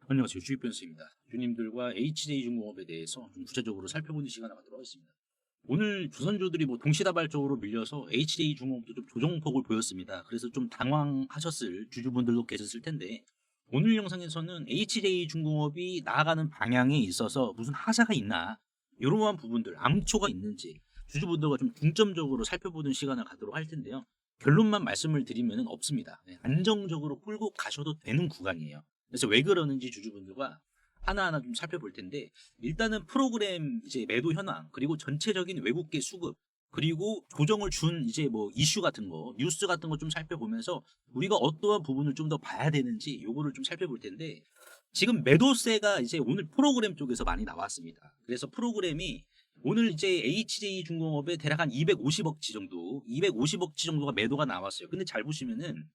안녕하세요. 주식변수입니다. 주님들과 HJ중공업에 대해서 좀 구체적으로 살펴보는 시간을 갖도록 하겠습니다. 오늘 조선주들이 뭐 동시다발적으로 밀려서 HJ중공업도 좀 조정폭을 보였습니다. 그래서 좀 당황하셨을 주주분들도 계셨을 텐데, 오늘 영상에서는 HJ중공업이 나아가는 방향에 있어서 무슨 하자가 있나, 이러한 부분들, 암초가 있는지 주주분들과 좀 중점적으로 살펴보는 시간을 갖도록 할 텐데요. 결론만 말씀을 드리면 없습니다. 안정적으로 끌고 가셔도 되는 구간이에요. 그래서 왜 그러는지 주주분들과 하나하나 좀 살펴볼 텐데, 일단은 프로그램 이제 매도 현황, 그리고 전체적인 외국계 수급, 그리고 조정을 준 이제 뭐 이슈 같은 거, 뉴스 같은 거 좀 살펴보면서 우리가 어떠한 부분을 좀 더 봐야 되는지 요거를 좀 살펴볼 텐데, 지금 매도세가 이제 오늘 프로그램 쪽에서 많이 나왔습니다. 그래서 프로그램이 오늘 이제 HJ중공업에 대략 한 250억치 정도, 250억치 정도가 매도가 나왔어요. 근데 잘 보시면은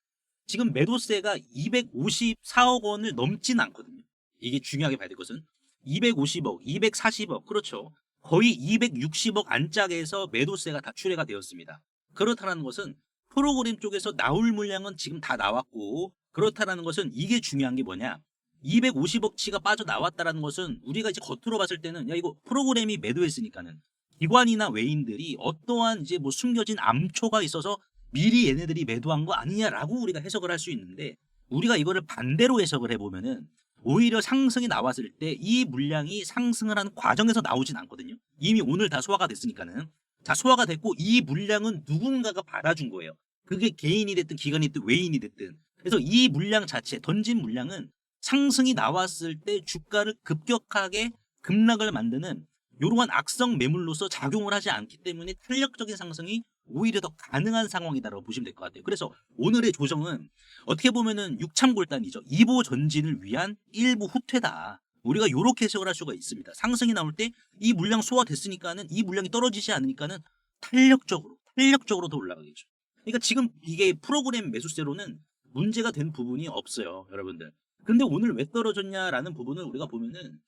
지금 매도세가 254억 원을 넘진 않거든요. 이게 중요하게 봐야 될 것은 250억, 240억, 그렇죠. 거의 260억 안짝에서 매도세가 다 출회가 되었습니다. 그렇다는 것은 프로그램 쪽에서 나올 물량은 지금 다 나왔고, 그렇다는 것은 이게 중요한 게 뭐냐, 250억치가 빠져나왔다는 것은 우리가 이제 겉으로 봤을 때는 야 이거 프로그램이 매도했으니까는 기관이나 외인들이 어떠한 이제 뭐 숨겨진 암초가 있어서 미리 얘네들이 매도한 거 아니냐라고 우리가 해석을 할 수 있는데, 우리가 이거를 반대로 해석을 해보면은 오히려 상승이 나왔을 때 이 물량이 상승을 하는 과정에서 나오진 않거든요. 이미 오늘 다 소화가 됐으니까는. 자, 소화가 됐고 이 물량은 누군가가 받아준 거예요. 그게 개인이 됐든 기관이 됐든 외인이 됐든. 그래서 이 물량 자체, 던진 물량은 상승이 나왔을 때 주가를 급격하게 급락을 만드는 이러한 악성 매물로서 작용을 하지 않기 때문에 탄력적인 상승이 오히려 더 가능한 상황이다라고 보시면 될 것 같아요. 그래서 오늘의 조정은 어떻게 보면은 육참골단이죠. 2보 전진을 위한 일부 후퇴다. 우리가 이렇게 해석을 할 수가 있습니다. 상승이 나올 때 이 물량 소화됐으니까는 이 물량이 떨어지지 않으니까는 탄력적으로 더 올라가겠죠. 그러니까 지금 이게 프로그램 매수세로는 문제가 된 부분이 없어요, 여러분들. 근데 오늘 왜 떨어졌냐라는 부분을 우리가 보면은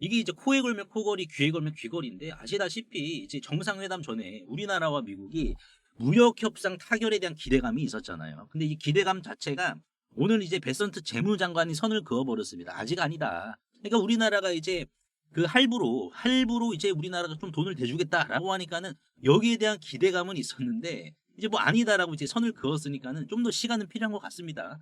이게 이제 코에 걸면 코걸이, 귀에 걸면 귀걸이인데, 아시다시피 이제 정상회담 전에 우리나라와 미국이 무역협상 타결에 대한 기대감이 있었잖아요. 근데 이 기대감 자체가 오늘 이제 베선트 재무장관이 선을 그어버렸습니다. 아직 아니다. 그러니까 우리나라가 이제 그 할부로 이제 우리나라가 좀 돈을 대주겠다라고 하니까는 여기에 대한 기대감은 있었는데, 이제 뭐 아니다라고 이제 선을 그었으니까는 좀 더 시간은 필요한 것 같습니다.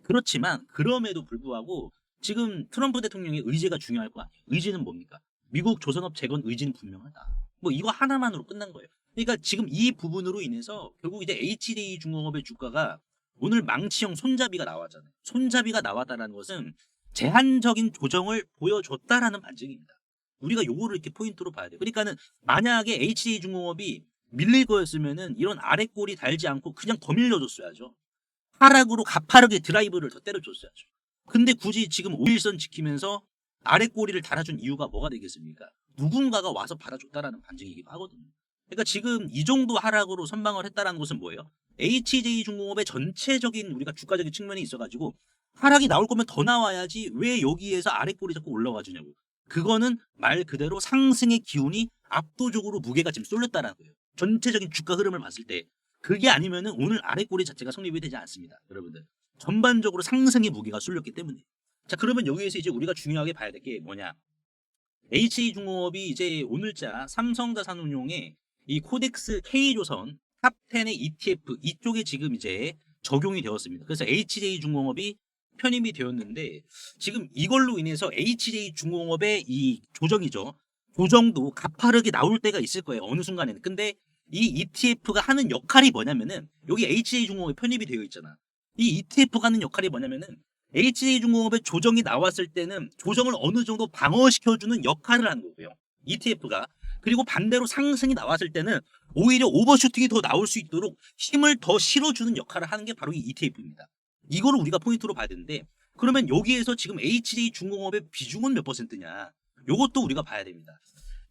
그렇지만 그럼에도 불구하고 지금 트럼프 대통령의 의지가 중요할 거 아니에요. 의지는 뭡니까? 미국 조선업 재건 의지는 분명하다. 뭐 이거 하나만으로 끝난 거예요. 그러니까 지금 이 부분으로 인해서 결국 이제 HD중공업의 주가가 오늘 망치형 손잡이가 나왔잖아요. 손잡이가 나왔다는 것은 제한적인 조정을 보여줬다라는 반증입니다. 우리가 요거를 이렇게 포인트로 봐야 돼요. 그러니까는 만약에 HD중공업이 밀릴 거였으면은 이런 아랫골이 달지 않고 그냥 더 밀려줬어야죠. 하락으로 가파르게 드라이브를 더 때려줬어야죠. 근데 굳이 지금 5일선 지키면서 아랫꼬리를 달아준 이유가 뭐가 되겠습니까? 누군가가 와서 받아줬다라는 반증이기도 하거든요. 그러니까 지금 이 정도 하락으로 선방을 했다라는 것은 뭐예요? HJ중공업의 전체적인 우리가 주가적인 측면이 있어가지고 하락이 나올 거면 더 나와야지 왜 여기에서 아랫꼬리 자꾸 올라가 주냐고. 그거는 말 그대로 상승의 기운이 압도적으로 무게가 지금 쏠렸다는 거예요. 전체적인 주가 흐름을 봤을 때. 그게 아니면은 오늘 아랫꼬리 자체가 성립이 되지 않습니다, 여러분들. 전반적으로 상승의 무게가 쏠렸기 때문에. 자, 그러면 여기에서 이제 우리가 중요하게 봐야 될 게 뭐냐? HJ중공업이 이제 오늘자 삼성자산운용의 이 코덱스 K조선 탑10의 ETF 이쪽에 지금 이제 적용이 되었습니다. 그래서 HJ중공업이 편입이 되었는데, 지금 이걸로 인해서 HJ중공업의 이 조정이죠. 조정도 가파르게 나올 때가 있을 거예요, 어느 순간에는. 근데 이 ETF가 하는 역할이 뭐냐면은, 여기 HJ중공업에 편입이 되어 있잖아. 이 ETF가 하는 역할이 뭐냐면은 HJ중공업의 조정이 나왔을 때는 조정을 어느 정도 방어시켜주는 역할을 하는 거고요, ETF가. 그리고 반대로 상승이 나왔을 때는 오히려 오버슈팅이 더 나올 수 있도록 힘을 더 실어주는 역할을 하는 게 바로 이 ETF입니다. 이거를 우리가 포인트로 봐야 되는데, 그러면 여기에서 지금 HJ중공업의 비중은 몇 퍼센트냐? 요것도 우리가 봐야 됩니다.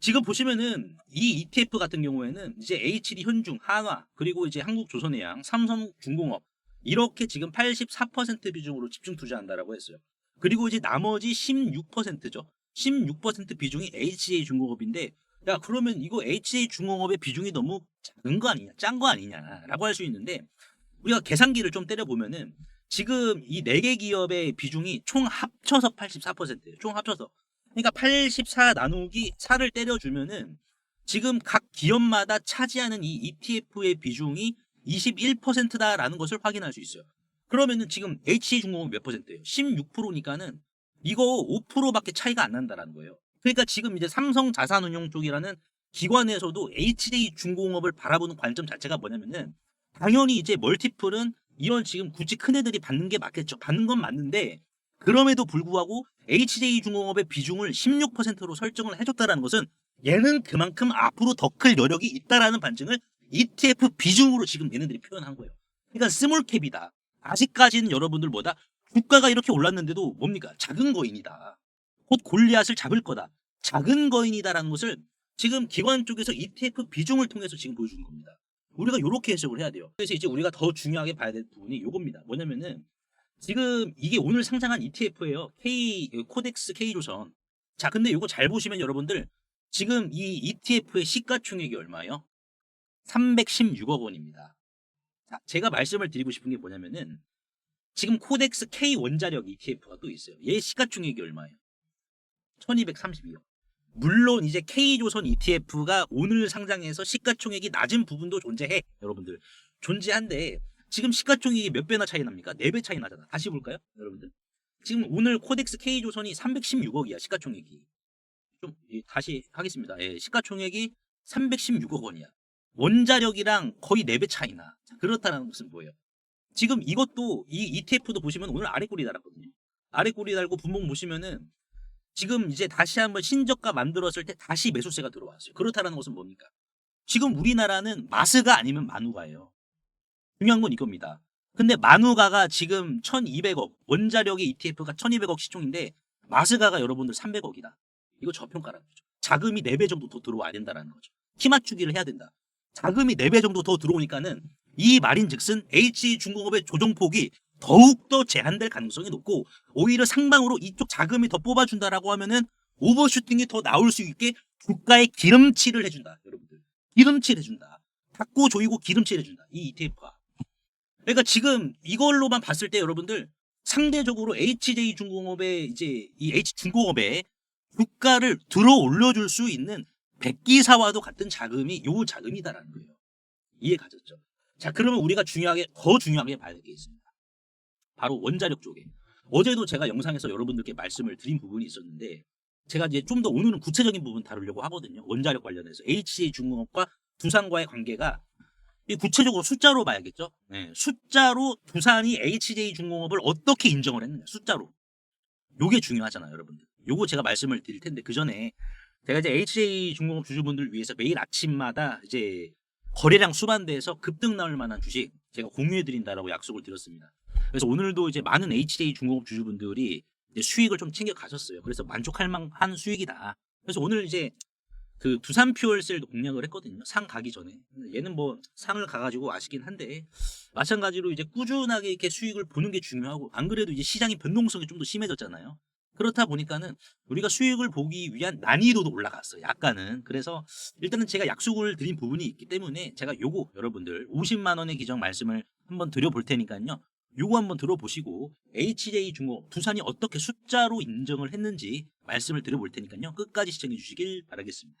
지금 보시면은 이 ETF 같은 경우에는 이제 HD 현중, 한화, 그리고 이제 한국조선해양, 삼성중공업 이렇게 지금 84% 비중으로 집중 투자한다라고 했어요. 그리고 이제 나머지 16%죠. 16% 비중이 HJ중공업인데, 야 그러면 이거 HJ중공업의 비중이 너무 작은 거 아니냐, 짠 거 아니냐라고 할 수 있는데, 우리가 계산기를 좀 때려보면은 지금 이 4개 기업의 비중이 총 합쳐서 84%예요. 총 합쳐서. 그러니까 84 나누기 4를 때려주면은 지금 각 기업마다 차지하는 이 ETF의 비중이 21%다라는 것을 확인할 수 있어요. 그러면은 지금 HJ중공업은 몇 %예요? 16%니까는 이거 5%밖에 차이가 안 난다라는 거예요. 그러니까 지금 이제 삼성자산운용 쪽이라는 기관에서도 HJ중공업을 바라보는 관점 자체가 뭐냐면은 당연히 이제 멀티플은 이런 지금 굳이 큰 애들이 받는 게 맞겠죠. 받는 건 맞는데 그럼에도 불구하고 HJ중공업의 비중을 16%로 설정을 해줬다는 것은 얘는 그만큼 앞으로 더 클 여력이 있다라는 반증을 ETF 비중으로 지금 얘네들이 표현한 거예요. 그러니까 스몰캡이다. 아직까지는 여러분들 뭐다? 주가가 이렇게 올랐는데도 뭡니까? 작은 거인이다. 곧 골리앗을 잡을 거다. 작은 거인이다라는 것을 지금 기관 쪽에서 ETF 비중을 통해서 지금 보여주는 겁니다. 우리가 이렇게 해석을 해야 돼요. 그래서 이제 우리가 더 중요하게 봐야 될 부분이 이겁니다. 뭐냐면은 지금 이게 오늘 상장한 ETF예요. 코덱스 K조선. 자, 근데 이거 잘 보시면 여러분들 지금 이 ETF의 시가총액이 얼마예요? 316억 원입니다. 자, 제가 말씀을 드리고 싶은 게 뭐냐면은 지금 코덱스 K 원자력 ETF가 또 있어요. 얘 시가총액이 얼마예요? 1232억. 물론 이제 K조선 ETF가 오늘 상장해서 시가총액이 낮은 부분도 존재해. 여러분들. 존재한데 지금 시가총액이 몇 배나 차이 납니까? 4배 차이 나잖아. 다시 볼까요? 여러분들. 지금 오늘 코덱스 K조선이 316억이야. 시가총액이. 좀 다시 하겠습니다. 예, 시가총액이 316억 원이야. 원자력이랑 거의 4배 차이나. 그렇다는 것은 뭐예요? 지금 이것도 이 ETF도 보시면 오늘 아래 꼬리 달았거든요. 아래 꼬리 달고 분봉 보시면은 지금 이제 다시 한번 신저가 만들었을 때 다시 매수세가 들어왔어요. 그렇다는 것은 뭡니까? 지금 우리나라는 마스가 아니면 만우가예요. 중요한 건 이겁니다. 근데 만우가가 지금 1200억, 원자력의 ETF가 1200억 시총인데 마스가가 여러분들 300억이다. 이거 저평가라는 거죠. 자금이 4배 정도 더 들어와야 된다는 거죠. 키 맞추기를 해야 된다. 자금이 4배 정도 더 들어오니까는 이 말인즉슨 HJ중공업의 조정폭이 더욱더 제한될 가능성이 높고 오히려 상방으로 이쪽 자금이 더 뽑아준다라고 하면은 오버슈팅이 더 나올 수 있게 주가에 기름칠을 해준다. 여러분들. 기름칠 해준다. 닫고 조이고 기름칠 해준다. 이 ETF가. 그러니까 지금 이걸로만 봤을 때 여러분들 상대적으로 HJ중공업의 이제 이 H중공업의 주가를 들어 올려줄 수 있는 백기사와도 같은 자금이 요 자금이다라는 거예요. 이해 가졌죠? 자, 그러면 우리가 더 중요하게 봐야 될 게 있습니다. 바로 원자력 쪽에. 어제도 제가 영상에서 여러분들께 말씀을 드린 부분이 있었는데 제가 이제 좀 더 오늘은 구체적인 부분 다루려고 하거든요. 원자력 관련해서 HJ중공업과 두산과의 관계가 구체적으로 숫자로 봐야겠죠. 네, 숫자로 두산이 HJ중공업을 어떻게 인정을 했느냐. 숫자로. 요게 중요하잖아요, 여러분들. 요거 제가 말씀을 드릴 텐데 그 전에 제가 이제 HJ중공업 주주분들 위해서 매일 아침마다 이제 거래량 수반대에서 급등 나올 만한 주식 제가 공유해 드린다라고 약속을 드렸습니다. 그래서 오늘도 이제 많은 HJ중공업 주주분들이 이제 수익을 좀 챙겨 가셨어요. 그래서 만족할 만한 수익이다. 그래서 오늘 이제 그 두산 퓨얼셀도 공략을 했거든요. 상 가기 전에. 얘는 뭐 상을 가가지고 아쉽긴 한데 마찬가지로 이제 꾸준하게 이렇게 수익을 보는 게 중요하고 안 그래도 이제 시장의 변동성이 좀 더 심해졌잖아요. 그렇다 보니까는 우리가 수익을 보기 위한 난이도도 올라갔어요. 약간은. 그래서 일단은 제가 약속을 드린 부분이 있기 때문에 제가 요거 여러분들 50만 원의 기정 말씀을 한번 드려볼 테니까요. 요거 한번 들어보시고 HJ중공업 두산이 어떻게 숫자로 인정을 했는지 말씀을 드려볼 테니까요. 끝까지 시청해 주시길 바라겠습니다.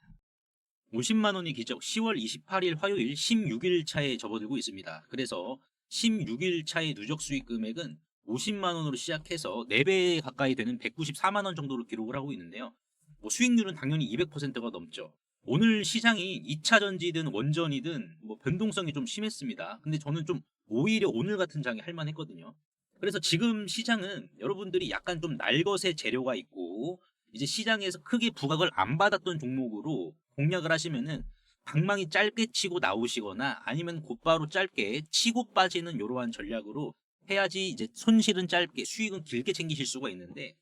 50만 원의 기적 10월 28일 화요일 16일 차에 접어들고 있습니다. 그래서 16일 차의 누적 수익 금액은 50만 원으로 시작해서 4배 가까이 되는 194만 원 정도로 기록을 하고 있는데요. 뭐 수익률은 당연히 200%가 넘죠. 오늘 시장이 2차 전지든 원전이든 뭐 변동성이 좀 심했습니다. 근데 저는 좀 오히려 오늘 같은 장이 할만했거든요. 그래서 지금 시장은 여러분들이 약간 좀 날것의 재료가 있고 이제 시장에서 크게 부각을 안 받았던 종목으로 공략을 하시면은 방망이 짧게 치고 나오시거나 아니면 곧바로 짧게 치고 빠지는 이러한 전략으로 해야지 이제 손실은 짧게 수익은 길게 챙기실 수가 있는데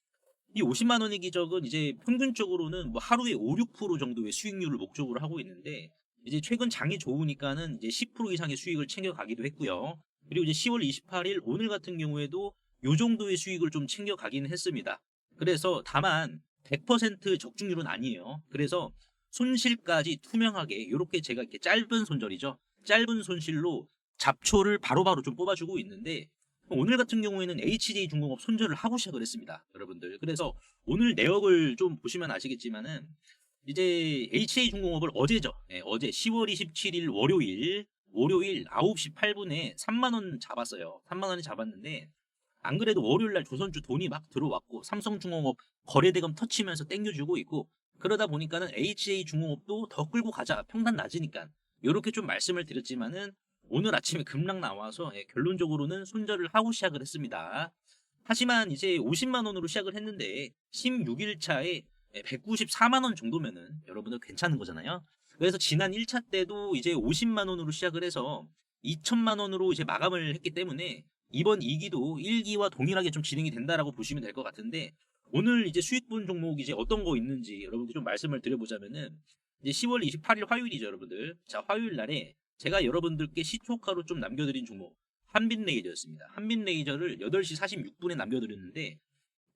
이 50만 원의 기적은 이제 평균적으로는 뭐 하루에 5, 6% 정도의 수익률을 목적으로 하고 있는데 이제 최근 장이 좋으니까는 이제 10% 이상의 수익을 챙겨가기도 했고요. 그리고 이제 10월 28일 오늘 같은 경우에도 요 정도의 수익을 좀 챙겨가기는 했습니다. 그래서 다만 100% 적중률은 아니에요. 그래서 손실까지 투명하게 이렇게 제가 이렇게 짧은 손절이죠. 짧은 손실로 잡초를 바로바로 좀 뽑아주고 있는데 오늘 같은 경우에는 HJ중공업 손절을 하고 시작을 했습니다, 여러분들. 그래서 오늘 내역을 좀 보시면 아시겠지만은 이제 HJ중공업을 어제죠. 예, 어제 10월 27일 월요일 9시 8분에 3만 원 잡았어요. 3만 원에 잡았는데 안 그래도 월요일 날 조선주 돈이 막 들어왔고 삼성중공업 거래대금 터치면서 땡겨주고 있고 그러다 보니까는 HJ중공업도 더 끌고 가자. 평단 낮으니까. 요렇게 좀 말씀을 드렸지만은 오늘 아침에 급락 나와서 결론적으로는 손절을 하고 시작을 했습니다. 하지만 이제 50만 원으로 시작을 했는데 16일 차에 194만 원 정도면은 여러분들 괜찮은 거잖아요. 그래서 지난 1차 때도 이제 50만 원으로 시작을 해서 2천만 원으로 이제 마감을 했기 때문에 이번 2기도 1기와 동일하게 좀 진행이 된다라고 보시면 될 것 같은데 오늘 이제 수익분 종목 이제 어떤 거 있는지 여러분들 좀 말씀을 드려보자면은 이제 10월 28일 화요일이죠, 여러분들. 자, 화요일 날에 제가 여러분들께 시초가로 좀 남겨드린 종목 한빛레이저였습니다. 한빛레이저를 8시 46분에 남겨드렸는데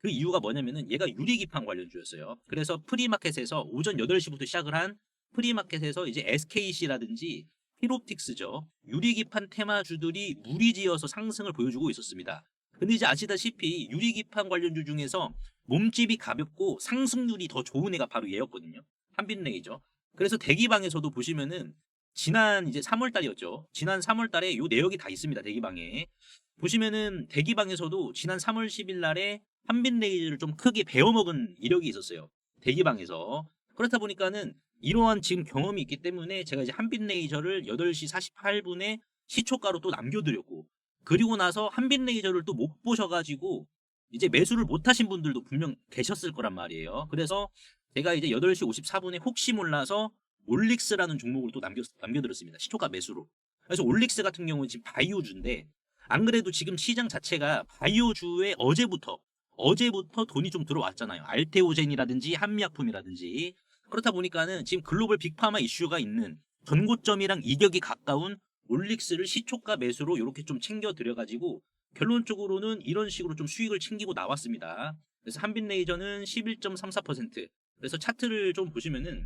그 이유가 뭐냐면은 얘가 유리기판 관련주였어요. 그래서 프리마켓에서 오전 8시부터 시작을 한 프리마켓에서 이제 SKC라든지 히롭틱스죠. 유리기판 테마주들이 무리지어서 상승을 보여주고 있었습니다. 근데 이제 아시다시피 유리기판 관련주 중에서 몸집이 가볍고 상승률이 더 좋은 애가 바로 얘였거든요. 한빛레이저. 그래서 대기방에서도 보시면은 지난 이제 3월 달이었죠. 지난 3월 달에 요 내역이 다 있습니다. 대기방에. 보시면은 대기방에서도 지난 3월 10일 날에 한빛레이저를 좀 크게 베어먹은 이력이 있었어요. 대기방에서. 그렇다 보니까는 이러한 지금 경험이 있기 때문에 제가 이제 한빛레이저를 8시 48분에 시초가로 또 남겨드렸고 그리고 나서 한빛레이저를 또 못 보셔가지고 이제 매수를 못 하신 분들도 분명 계셨을 거란 말이에요. 그래서 제가 이제 8시 54분에 혹시 몰라서 올릭스라는 종목을 또 남겨드렸습니다. 시초가 매수로. 그래서 올릭스 같은 경우는 지금 바이오주인데 안 그래도 지금 시장 자체가 바이오주에 어제부터 돈이 좀 들어왔잖아요. 알테오젠이라든지 한미약품이라든지. 그렇다 보니까는 지금 글로벌 빅파마 이슈가 있는 전고점이랑 이격이 가까운 올릭스를 시초가 매수로 이렇게 좀 챙겨 드려가지고 결론적으로는 이런 식으로 좀 수익을 챙기고 나왔습니다. 그래서 한빛레이저는 11.34%. 그래서 차트를 좀 보시면은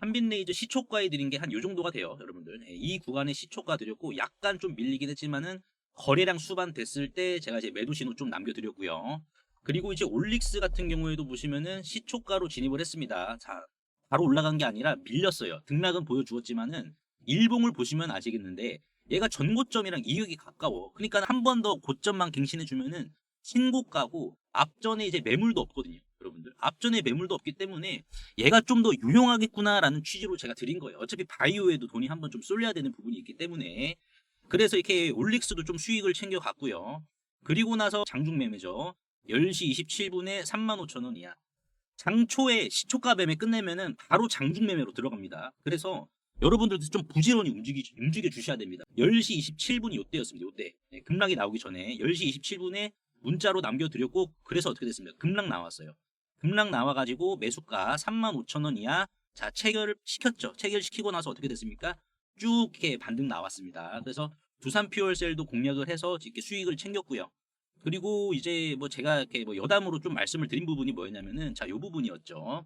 한빛레이저 시초가에 드린 게 한 요 정도가 돼요, 여러분들. 이 구간에 시초가 드렸고 약간 좀 밀리긴 했지만은 거래량 수반 됐을 때 제가 이제 매도 신호 좀 남겨드렸고요. 그리고 이제 올릭스 같은 경우에도 보시면은 시초가로 진입을 했습니다. 자, 바로 올라간 게 아니라 밀렸어요. 등락은 보여주었지만은 일봉을 보시면 아시겠는데 얘가 전고점이랑 이격이 가까워. 그러니까 한 번 더 고점만 갱신해주면은 신고가고 앞전에 이제 매물도 없거든요, 여러분들. 앞전에 매물도 없기 때문에 얘가 좀 더 유용하겠구나라는 취지로 제가 드린 거예요. 어차피 바이오에도 돈이 한번 좀 쏠려야 되는 부분이 있기 때문에 그래서 이렇게 올릭스도 좀 수익을 챙겨갔고요. 그리고 나서 장중 매매죠. 10시 27분에 35,000원이야. 장초에 시초가 매매 끝내면은 바로 장중 매매로 들어갑니다. 그래서 여러분들도 좀 부지런히 움직여 주셔야 됩니다. 10시 27분이 요때였습니다. 요때. 네, 급락이 나오기 전에 10시 27분에 문자로 남겨드렸고 그래서 어떻게 됐습니까? 급락 나왔어요. 급락 나와가지고 매수가 35,000원 이하 자 체결을 시켰죠. 체결시키고 나서 어떻게 됐습니까? 쭉 이렇게 반등 나왔습니다. 그래서 두산 퓨얼셀도 공략을 해서 이렇게 수익을 챙겼고요. 그리고 이제 뭐 제가 이렇게 뭐 여담으로 좀 말씀을 드린 부분이 뭐였냐면은 자 요 부분이었죠.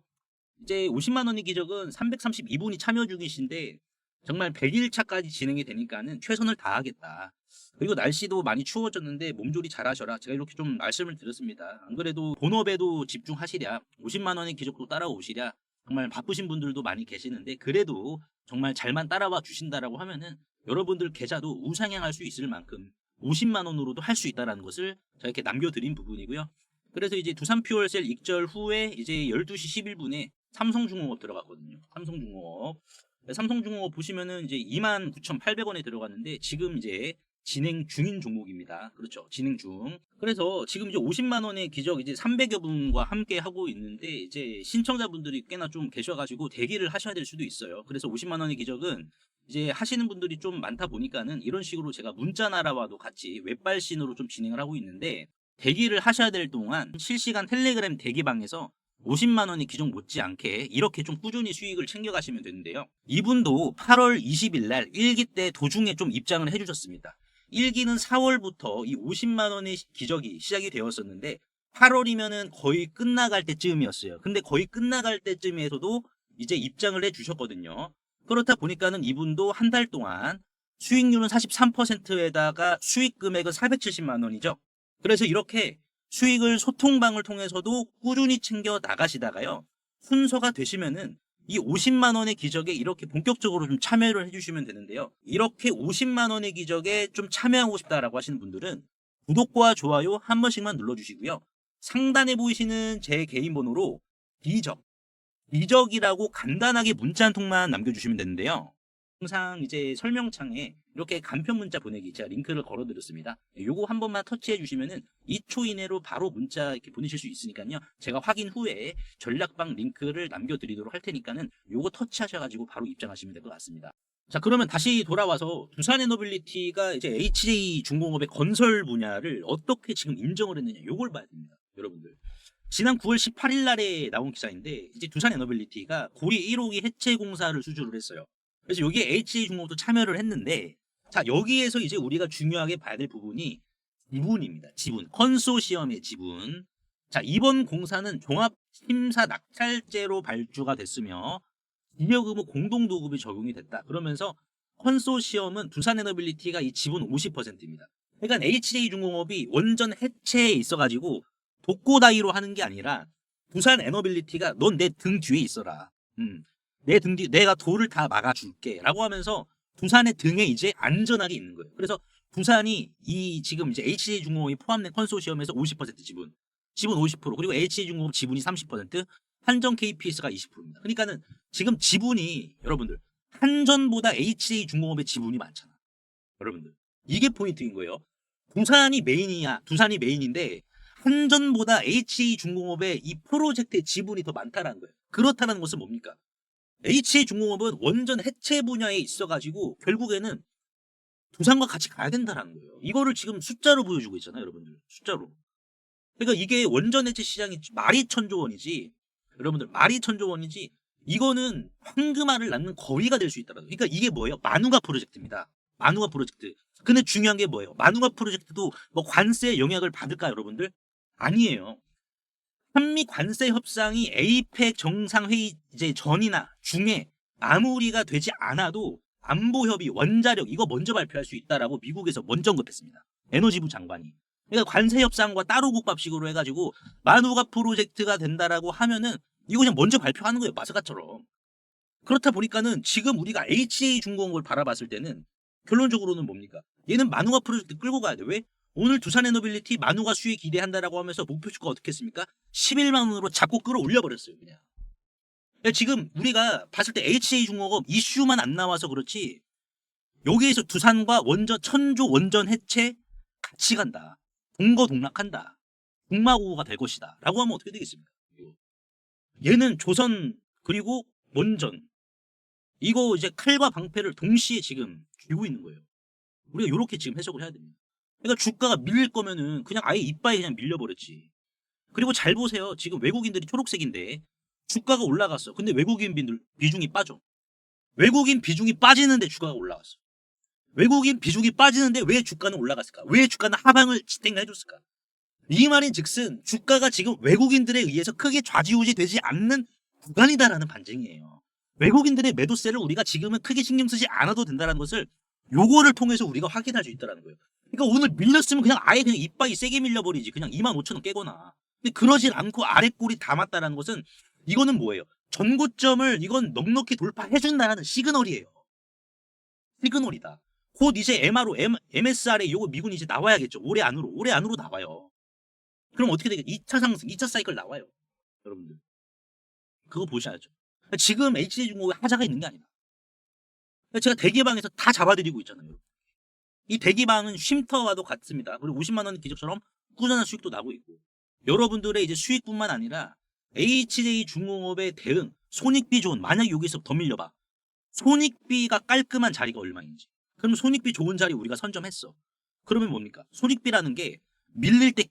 이제 50만 원의 기적은 332분이 참여 중이신데 정말 100일차까지 진행이 되니까는 최선을 다하겠다. 그리고 날씨도 많이 추워졌는데 몸조리 잘하셔라. 제가 이렇게 좀 말씀을 드렸습니다. 안 그래도 본업에도 집중하시랴. 50만 원의 기적도 따라오시랴. 정말 바쁘신 분들도 많이 계시는데 그래도 정말 잘만 따라와 주신다라고 하면은 여러분들 계좌도 우상향할 수 있을 만큼 50만 원으로도 할 수 있다라는 것을 제가 이렇게 남겨드린 부분이고요. 그래서 이제 두산 퓨얼셀 익절 후에 이제 12시 11분에 삼성중공업 들어갔거든요. 삼성중공업. 삼성중공업 보시면은 이제 29,800원에 들어갔는데 지금 이제 진행 중인 종목입니다. 그렇죠. 진행 중. 그래서 지금 이제 50만 원의 기적 이제 300여 분과 함께 하고 있는데 이제 신청자분들이 꽤나 좀 계셔가지고 대기를 하셔야 될 수도 있어요. 그래서 50만 원의 기적은 이제 하시는 분들이 좀 많다 보니까는 이런 식으로 제가 문자 날아와도 같이 웹발신으로 좀 진행을 하고 있는데 대기를 하셔야 될 동안 실시간 텔레그램 대기방에서 50만 원의 기종 못지않게 이렇게 좀 꾸준히 수익을 챙겨가시면 되는데요. 이분도 8월 20일 날 1기 때 도중에 좀 입장을 해주셨습니다. 1기는 4월부터 이 50만 원의 기적이 시작이 되었었는데 8월이면은 거의 끝나갈 때쯤이었어요. 근데 거의 끝나갈 때쯤에서도 이제 입장을 해주셨거든요. 그렇다 보니까는 이분도 한 달 동안 수익률은 43%에다가 수익 금액은 470만 원이죠. 그래서 이렇게 수익을 소통방을 통해서도 꾸준히 챙겨 나가시다가요. 순서가 되시면은 이 50만 원의 기적에 이렇게 본격적으로 좀 참여를 해주시면 되는데요. 이렇게 50만 원의 기적에 좀 참여하고 싶다라고 하시는 분들은 구독과 좋아요 한 번씩만 눌러주시고요. 상단에 보이시는 제 개인 번호로 기적이라고 간단하게 문자 한 통만 남겨주시면 되는데요. 항상 이제 설명창에 이렇게 간편 문자 보내기 제가 링크를 걸어드렸습니다. 요거 한 번만 터치해 주시면은 2초 이내로 바로 문자 이렇게 보내실 수 있으니까요. 제가 확인 후에 전략방 링크를 남겨드리도록 할 테니까는 요거 터치하셔가지고 바로 입장하시면 될 것 같습니다. 자, 그러면 다시 돌아와서 두산에너빌리티가 이제 HJ 중공업의 건설 분야를 어떻게 지금 인정을 했느냐 요걸 봐야 됩니다. 여러분들. 지난 9월 18일 날에 나온 기사인데 이제 두산에너빌리티가 고리 1호기 해체 공사를 수주를 했어요. 그래서 여기에 HJ중공업도 참여를 했는데 자 여기에서 이제 우리가 중요하게 봐야 될 부분이 지분입니다. 지분. 컨소시엄의 지분. 자 이번 공사는 종합심사 낙찰제로 발주가 됐으며 기여금은 공동도급이 적용이 됐다. 그러면서 컨소시엄은 두산에너빌리티가 이 지분 50%입니다. 그러니까 HJ중공업이 원전 해체에 있어가지고 독고다이로 하는 게 아니라 두산에너빌리티가 넌 내 등 뒤에 있어라. 내 등 뒤 내가 돌을 다 막아줄게 라고 하면서 두산의 등에 이제 안전하게 있는 거예요. 그래서 두산이 이 지금 이제 HJ중공업이 포함된 컨소시엄에서 50% 지분 50% 그리고 HJ중공업 지분이 30% 한전 KPS가 20%입니다. 그러니까는 지금 지분이 여러분들 한전보다 HJ중공업의 지분이 많잖아. 여러분들 이게 포인트인 거예요. 두산이 메인인데 한전보다 HJ중공업의 이 프로젝트의 지분이 더 많다는 거예요. 그렇다는 것은 뭡니까? HJ중공업은 원전 해체 분야에 있어가지고 결국에는 두산과 같이 가야 된다는 거예요. 이거를 지금 숫자로 보여주고 있잖아요, 여러분들. 숫자로. 그러니까 이게 원전 해체 시장이 말이 천조 원이지, 여러분들 말이 천조 원이지. 이거는 황금알을 낳는 거위가 될 수 있다는 거예요. 그러니까 이게 뭐예요? 마누가 프로젝트입니다. 마누가 프로젝트. 근데 중요한 게 뭐예요? 마누가 프로젝트도 뭐 관세에 영향을 받을까, 여러분들? 아니에요. 한미 관세 협상이 에이펙 정상회의 이제 전이나 중에 마무리가 되지 않아도 안보 협의, 원자력 이거 먼저 발표할 수 있다라고 미국에서 먼저 언급했습니다. 에너지부 장관이. 그러니까 관세 협상과 따로 국밥식으로 해가지고 마누가 프로젝트가 된다라고 하면은 이거 그냥 먼저 발표하는 거예요. 마스카처럼. 그렇다 보니까는 지금 우리가 HJ중공업을 바라봤을 때는 결론적으로는 뭡니까? 얘는 마누가 프로젝트 끌고 가야 돼. 왜? 오늘 두산에너빌리티 마누가 수익 기대한다라고 하면서 목표 주가 어떻게 했습니까? 11만 원으로 자꾸 끌어올려 버렸어요, 그냥. 지금 우리가 봤을 때 HJ중공업 이슈만 안 나와서 그렇지 여기에서 두산과 원전 천조 원전 해체 같이 간다. 동거동락한다. 동마고가 될 것이다. 라고 하면 어떻게 되겠습니까? 얘는 조선 그리고 원전 이거 이제 칼과 방패를 동시에 지금 쥐고 있는 거예요. 우리가 이렇게 지금 해석을 해야 됩니다. 그러니까 주가가 밀릴 거면은 그냥 아예 이빠에 그냥 밀려버렸지. 그리고 잘 보세요. 지금 외국인들이 초록색인데 주가가 올라갔어. 근데 외국인 비중이 빠져. 외국인 비중이 빠지는데 주가가 올라갔어. 외국인 비중이 빠지는데 왜 주가는 올라갔을까? 왜 주가는 하방을 지탱 해줬을까? 이 말인 즉슨 주가가 지금 외국인들에 의해서 크게 좌지우지 되지 않는 구간이다라는 반증이에요. 외국인들의 매도세를 우리가 지금은 크게 신경 쓰지 않아도 된다는 것을 요거를 통해서 우리가 확인할 수 있다는 거예요. 그러니까 오늘 밀렸으면 그냥 아예 그냥 이빨이 세게 밀려버리지. 그냥 25,000원 깨거나. 근데 그러질 않고 아랫골이 담았다는 것은 이거는 뭐예요? 전고점을 이건 넉넉히 돌파해준다는 시그널이에요. 시그널이다. 곧 이제 MSR에 요거 미군이 이제 나와야겠죠. 올해 안으로 나와요. 그럼 어떻게 되겠 2차 상승, 2차 사이클 나와요. 여러분들. 그거 보셔야죠. 지금 HJ중공업에 하자가 있는 게 아니다. 제가 대기방에서 다 잡아드리고 있잖아요. 이 대기방은 쉼터와도 같습니다. 그리고 50만 원 기적처럼 꾸준한 수익도 나고 있고 여러분들의 이제 수익뿐만 아니라 HJ중공업의 대응, 손익비 좋은 만약 여기서 더 밀려봐. 손익비가 깔끔한 자리가 얼마인지. 그럼 손익비 좋은 자리 우리가 선점했어. 그러면 뭡니까? 손익비라는 게 밀릴 때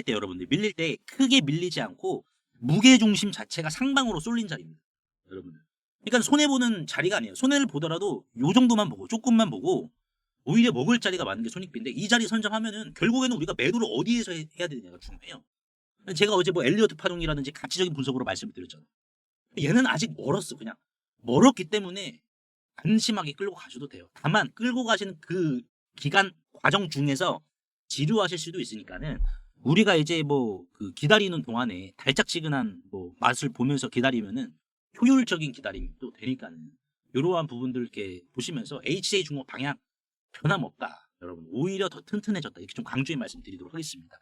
여러분들 밀릴 때 크게 밀리지 않고 무게 중심 자체가 상방으로 쏠린 자리입니다. 여러분들. 그러니까 손해 보는 자리가 아니에요. 손해를 보더라도 요 정도만 보고 조금만 보고 오히려 먹을 자리가 많은 게 손익비인데 이 자리 선점하면은 결국에는 우리가 매도를 어디에서 해야 되느냐가 중요해요. 제가 어제 뭐 엘리어트 파동이라든지 가치적인 분석으로 말씀을 드렸잖아요. 얘는 아직 멀었어. 그냥 멀었기 때문에 안심하게 끌고 가셔도 돼요. 다만 끌고 가시는 그 기간 과정 중에서 지루하실 수도 있으니까는 우리가 이제 뭐 그 기다리는 동안에 달짝지근한 뭐 맛을 보면서 기다리면은 효율적인 기다림이 또 되니까는 이러한 부분들 이렇게 보시면서 HJ 중공업 방향 변함없다. 여러분 오히려 더 튼튼해졌다. 이렇게 좀 강조해 말씀드리도록 하겠습니다.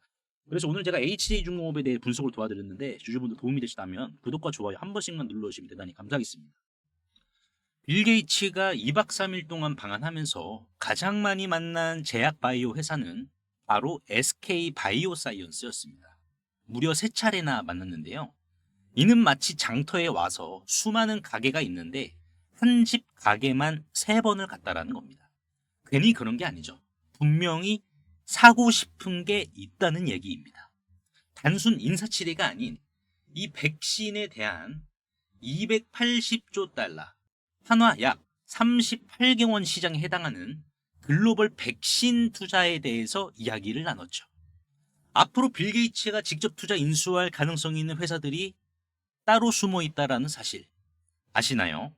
그래서 오늘 제가 HJ 중공업에 대해 분석을 도와드렸는데 주주분들 도움이 되셨다면 구독과 좋아요 한 번씩만 눌러주시면 대단히 감사하겠습니다. 빌 게이츠가 2박 3일 동안 방한하면서 가장 많이 만난 제약 바이오 회사는 바로 SK 바이오사이언스였습니다. 무려 3차례나 만났는데요. 이는 마치 장터에 와서 수많은 가게가 있는데 한 집 가게만 3번을 갔다라는 겁니다. 괜히 그런 게 아니죠. 분명히 사고 싶은 게 있다는 얘기입니다. 단순 인사치레가 아닌 이 백신에 대한 280조 달러, 한화 약 38개 원 시장에 해당하는 글로벌 백신 투자에 대해서 이야기를 나눴죠. 앞으로 빌 게이츠가 직접 투자 인수할 가능성이 있는 회사들이 따로 숨어 있다라는 사실 아시나요?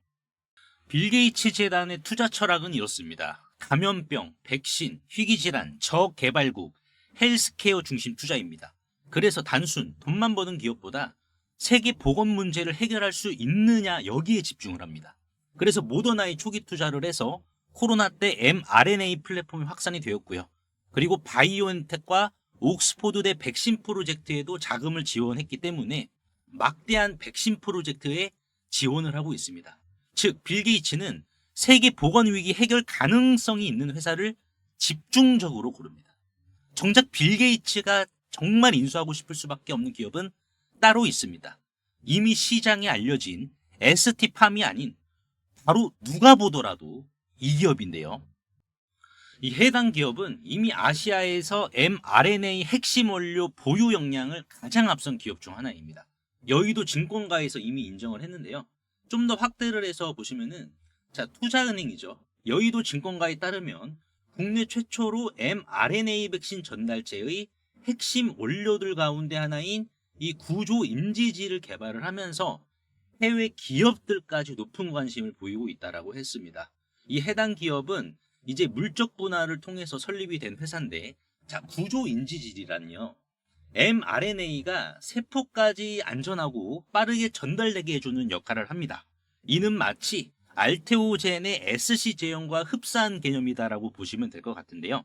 빌 게이츠 재단의 투자 철학은 이렇습니다. 감염병, 백신, 희귀질환, 저개발국, 헬스케어 중심 투자입니다. 그래서 단순 돈만 버는 기업보다 세계 보건 문제를 해결할 수 있느냐 여기에 집중을 합니다. 그래서 모더나에 초기 투자를 해서 코로나 때 mRNA 플랫폼이 확산이 되었고요. 그리고 바이오엔텍과 옥스포드대 백신 프로젝트에도 자금을 지원했기 때문에 막대한 백신 프로젝트에 지원을 하고 있습니다. 즉, 빌 게이츠는 세계 보건 위기 해결 가능성이 있는 회사를 집중적으로 고릅니다. 정작 빌 게이츠가 정말 인수하고 싶을 수밖에 없는 기업은 따로 있습니다. 이미 시장에 알려진 ST팜이 아닌 바로 누가 보더라도 이 기업인데요. 이 해당 기업은 이미 아시아에서 mRNA 핵심 원료 보유 역량을 가장 앞선 기업 중 하나입니다. 여의도 증권가에서 이미 인정을 했는데요. 좀 더 확대를 해서 보시면은 자, 투자은행이죠. 여의도 증권가에 따르면 국내 최초로 mRNA 백신 전달체의 핵심 원료들 가운데 하나인 이 구조 인지질을 개발을 하면서 해외 기업들까지 높은 관심을 보이고 있다라고 했습니다. 이 해당 기업은 이제 물적 분할을 통해서 설립이 된 회사인데, 자, 구조 인지질이란요. mRNA가 세포까지 안전하고 빠르게 전달되게 해주는 역할을 합니다. 이는 마치 알테오젠의 SC 제형과 흡사한 개념이다라고 보시면 될 것 같은데요.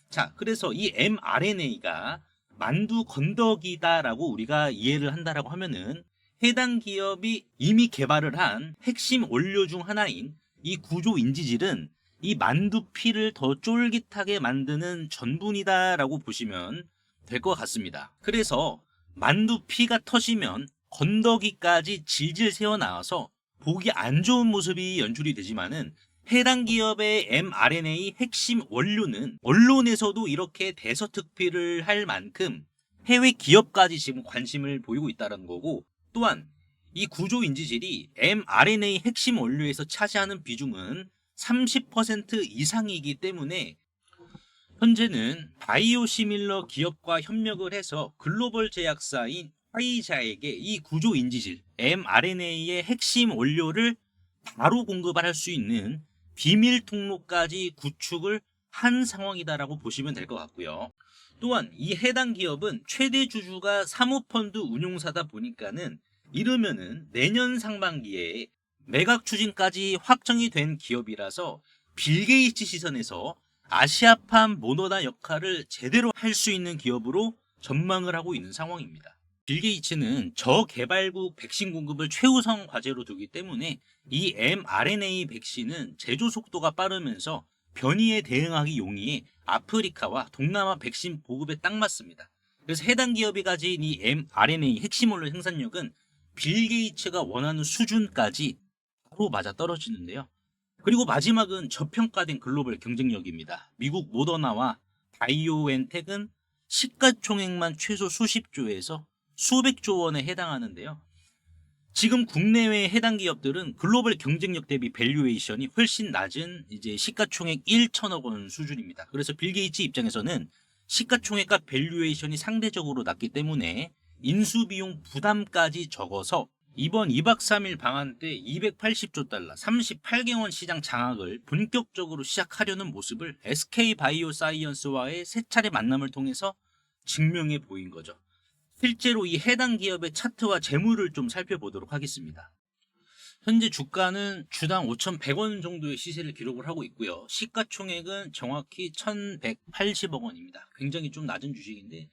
자, 그래서 이 mRNA가 만두 건더기다라고 우리가 이해를 한다라고 하면은 해당 기업이 이미 개발을 한 핵심 원료 중 하나인 이 구조 인지질은 이 만두피를 더 쫄깃하게 만드는 전분이다라고 보시면 될 것 같습니다. 그래서 만두피가 터지면 건더기까지 질질 새어나와서 보기 안 좋은 모습이 연출이 되지만은 해당 기업의 mRNA 핵심 원료는 언론에서도 이렇게 대서특필을 할 만큼 해외 기업까지 지금 관심을 보이고 있다는 거고, 또한 이 구조 인지질이 mRNA 핵심 원료에서 차지하는 비중은 30% 이상이기 때문에 현재는 바이오시밀러 기업과 협력을 해서 글로벌 제약사인 화이자에게 이 구조 인지질 mRNA의 핵심 원료를 바로 공급할 수 있는 비밀 통로까지 구축을 한 상황이다라고 보시면 될 것 같고요. 또한 이 해당 기업은 최대 주주가 사모펀드 운용사다 보니까는 이르면은 내년 상반기에 매각 추진까지 확정이 된 기업이라서 빌 게이츠 시선에서 아시아판 모더나 역할을 제대로 할 수 있는 기업으로 전망을 하고 있는 상황입니다. 빌 게이츠는 저개발국 백신 공급을 최우선 과제로 두기 때문에 이 mRNA 백신은 제조 속도가 빠르면서 변이에 대응하기 용이해 아프리카와 동남아 백신 보급에 딱 맞습니다. 그래서 해당 기업이 가진 이 mRNA 핵심 원료 생산력은 빌 게이츠가 원하는 수준까지 바로 맞아 떨어지는데요. 그리고 마지막은 저평가된 글로벌 경쟁력입니다. 미국 모더나와 바이오엔텍은 시가총액만 최소 수십조에서 수백조 원에 해당하는데요. 지금 국내외 해당 기업들은 글로벌 경쟁력 대비 밸류에이션이 훨씬 낮은 이제 시가총액 1천억 원 수준입니다. 그래서 빌 게이츠 입장에서는 시가총액과 밸류에이션이 상대적으로 낮기 때문에 인수비용 부담까지 적어서 이번 2박 3일 방한 때 280조 달러, 38개원 시장 장악을 본격적으로 시작하려는 모습을 SK바이오사이언스와의 세 차례 만남을 통해서 증명해 보인 거죠. 실제로 이 해당 기업의 차트와 재물을 좀 살펴보도록 하겠습니다. 현재 주가는 주당 5,100원 정도의 시세를 기록을 하고 있고요. 시가총액은 정확히 1,180억 원입니다. 굉장히 좀 낮은 주식인데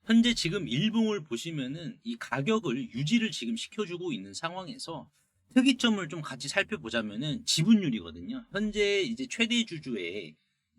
현재 지금 일봉을 보시면은 이 가격을 유지를 지금 시켜주고 있는 상황에서 특이점을 좀 같이 살펴보자면은 지분율이거든요. 현재 이제 최대 주주의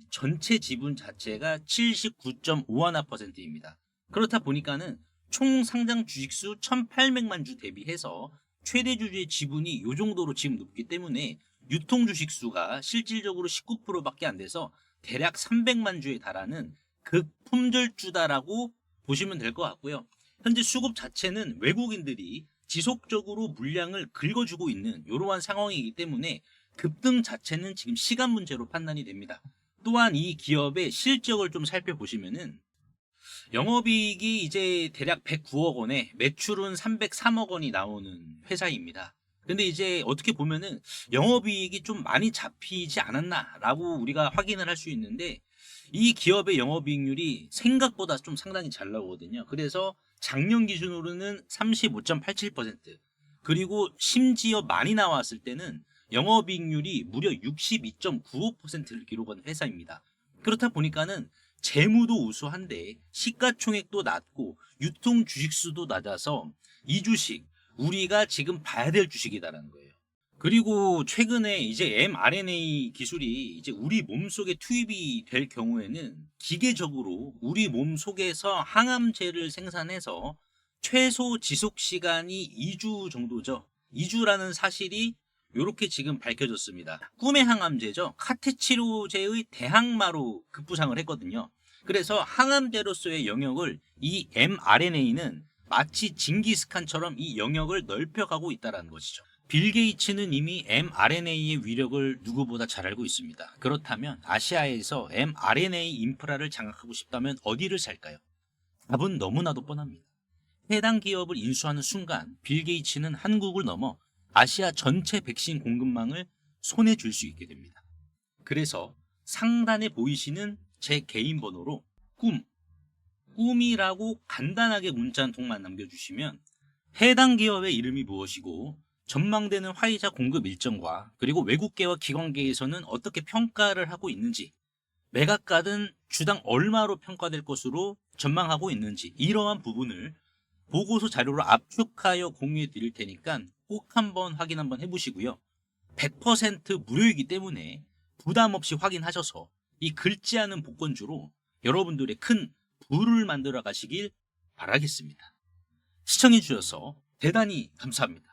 전체 지분 자체가 79.51%입니다. 그렇다 보니까는 총 상장 주식수 1,800만 주 대비해서 최대 주주의 지분이 이 정도로 지금 높기 때문에 유통 주식수가 실질적으로 19%밖에 안 돼서 대략 300만 주에 달하는 극품절주다라고 보시면 될 것 같고요. 현재 수급 자체는 외국인들이 지속적으로 물량을 긁어주고 있는 이러한 상황이기 때문에 급등 자체는 지금 시간 문제로 판단이 됩니다. 또한 이 기업의 실적을 좀 살펴보시면은 영업이익이 이제 대략 109억 원에 매출은 303억 원이 나오는 회사입니다. 근데 이제 어떻게 보면은 영업이익이 좀 많이 잡히지 않았나라고 우리가 확인을 할 수 있는데 이 기업의 영업이익률이 생각보다 좀 상당히 잘 나오거든요. 그래서 작년 기준으로는 35.87%, 그리고 심지어 많이 나왔을 때는 영업이익률이 무려 62.95%를 기록한 회사입니다. 그렇다 보니까는 재무도 우수한데 시가총액도 낮고 유통 주식수도 낮아서 이 주식 우리가 지금 봐야 될 주식이다라는 거예요. 그리고 최근에 이제 mRNA 기술이 이제 우리 몸 속에 투입이 될 경우에는 기계적으로 우리 몸 속에서 항암제를 생산해서 최소 지속 시간이 2주 정도죠. 2주라는 사실이 이렇게 지금 밝혀졌습니다. 꿈의 항암제죠. 카테치로제의 대항마로 급부상을 했거든요. 그래서 항암제로서의 영역을 이 mRNA는 마치 징기스칸처럼 이 영역을 넓혀가고 있다는 것이죠. 빌 게이츠는 이미 mRNA의 위력을 누구보다 잘 알고 있습니다. 그렇다면 아시아에서 mRNA 인프라를 장악하고 싶다면 어디를 살까요? 답은 너무나도 뻔합니다. 해당 기업을 인수하는 순간 빌 게이츠는 한국을 넘어 아시아 전체 백신 공급망을 손에 쥘 수 있게 됩니다. 그래서 상단에 보이시는 제 개인 번호로 꿈이라고 간단하게 문자 한 통만 남겨주시면 해당 기업의 이름이 무엇이고 전망되는 화이자 공급 일정과 그리고 외국계와 기관계에서는 어떻게 평가를 하고 있는지, 매각가는 주당 얼마로 평가될 것으로 전망하고 있는지, 이러한 부분을 보고서 자료로 압축하여 공유해 드릴 테니까 꼭 한번 확인 한번 해보시고요. 100% 무료이기 때문에 부담 없이 확인하셔서 이 긁지 않은 복권주로 여러분들의 큰 부를 만들어 가시길 바라겠습니다. 시청해 주셔서 대단히 감사합니다.